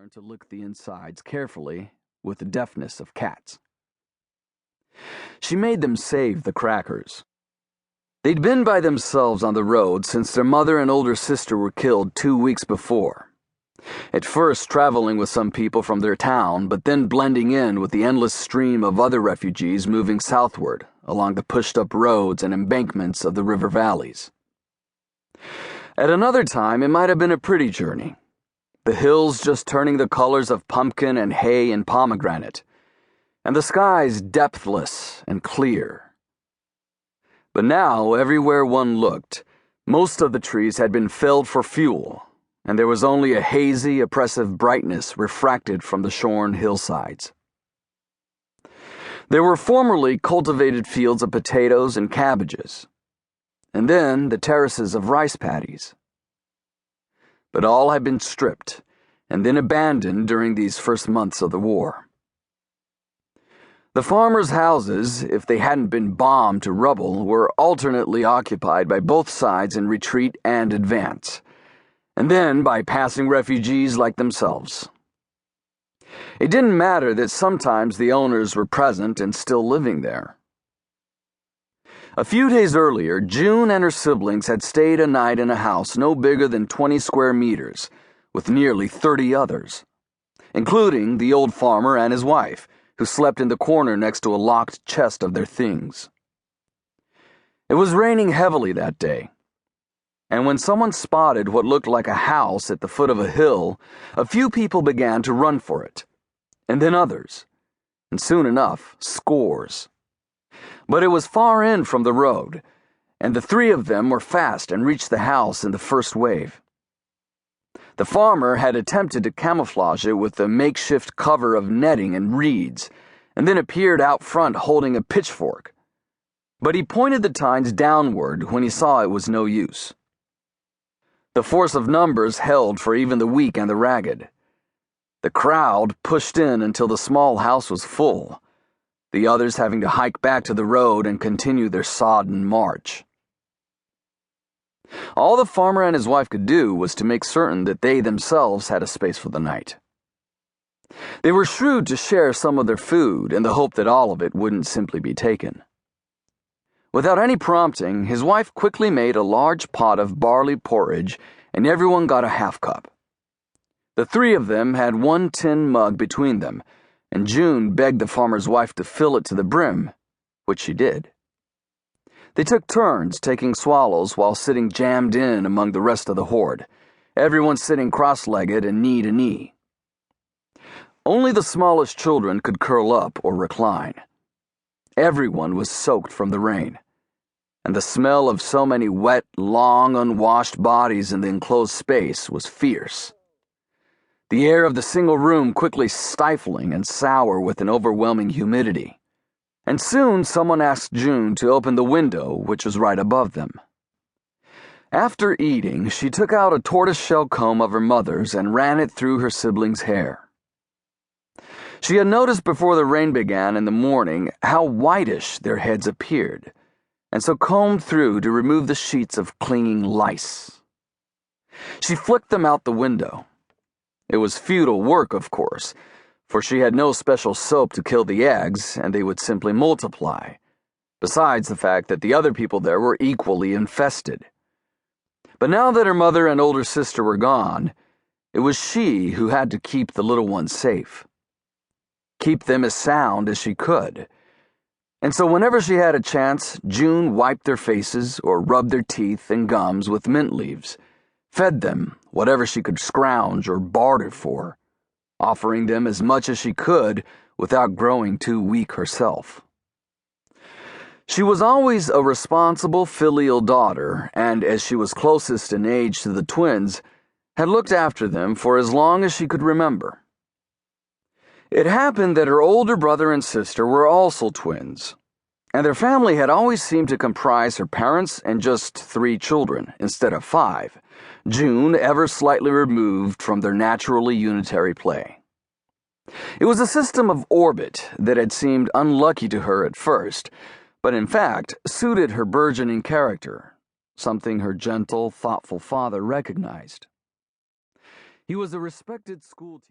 learned to lick the insides carefully with the deftness of cats. She made them save the crackers. They'd been by themselves on the road since their mother and older sister were killed 2 weeks before. At first traveling with some people from their town, but then blending in with the endless stream of other refugees moving southward along the pushed-up roads and embankments of the river valleys. At another time, it might have been a pretty journey. The hills just turning the colors of pumpkin and hay and pomegranate, and the skies depthless and clear. But now, everywhere one looked, most of the trees had been felled for fuel, and there was only a hazy, oppressive brightness refracted from the shorn hillsides. There were formerly cultivated fields of potatoes and cabbages, and then the terraces of rice paddies. But all had been stripped and then abandoned during these first months of the war. The farmers' houses, if they hadn't been bombed to rubble, were alternately occupied by both sides in retreat and advance, and then by passing refugees like themselves. It didn't matter that sometimes the owners were present and still living there. A few days earlier, June and her siblings had stayed a night in a house no bigger than 20 square meters, with nearly 30 others, including the old farmer and his wife, who slept in the corner next to a locked chest of their things. It was raining heavily that day, and when someone spotted what looked like a house at the foot of a hill, a few people began to run for it, and then others, and soon enough, scores. But it was far in from the road, and the three of them were fast and reached the house in the first wave. The farmer had attempted to camouflage it with a makeshift cover of netting and reeds, and then appeared out front holding a pitchfork. But he pointed the tines downward when he saw it was no use. The force of numbers held for even the weak and the ragged. The crowd pushed in until the small house was full, the others having to hike back to the road and continue their sodden march. All the farmer and his wife could do was to make certain that they themselves had a space for the night. They were shrewd to share some of their food in the hope that all of it wouldn't simply be taken. Without any prompting, his wife quickly made a large pot of barley porridge, and everyone got a half cup. The three of them had one tin mug between them, and June begged the farmer's wife to fill it to the brim, which she did. They took turns taking swallows while sitting jammed in among the rest of the horde, everyone sitting cross-legged and knee to knee. Only the smallest children could curl up or recline. Everyone was soaked from the rain, and the smell of so many wet, long, unwashed bodies in the enclosed space was fierce. The air of the single room quickly stifling and sour with an overwhelming humidity. And soon someone asked June to open the window, which was right above them. After eating, she took out a tortoiseshell comb of her mother's and ran it through her siblings' hair. She had noticed before the rain began in the morning how whitish their heads appeared, and so combed through to remove the sheets of clinging lice. She flicked them out the window. It was futile work, of course, for she had no special soap to kill the eggs, and they would simply multiply, besides the fact that the other people there were equally infested. But now that her mother and older sister were gone, it was she who had to keep the little ones safe. Keep them as sound as she could. And so whenever she had a chance, June wiped their faces or rubbed their teeth and gums with mint leaves, fed them whatever she could scrounge or barter for, offering them as much as she could without growing too weak herself. She was always a responsible filial daughter, and as she was closest in age to the twins, had looked after them for as long as she could remember. It happened that her older brother and sister were also twins, and their family had always seemed to comprise her parents and just 3 children instead of 5, June ever slightly removed from their naturally unitary play. It was a system of orbit that had seemed unlucky to her at first, but in fact suited her burgeoning character, something her gentle, thoughtful father recognized. He was a respected school teacher.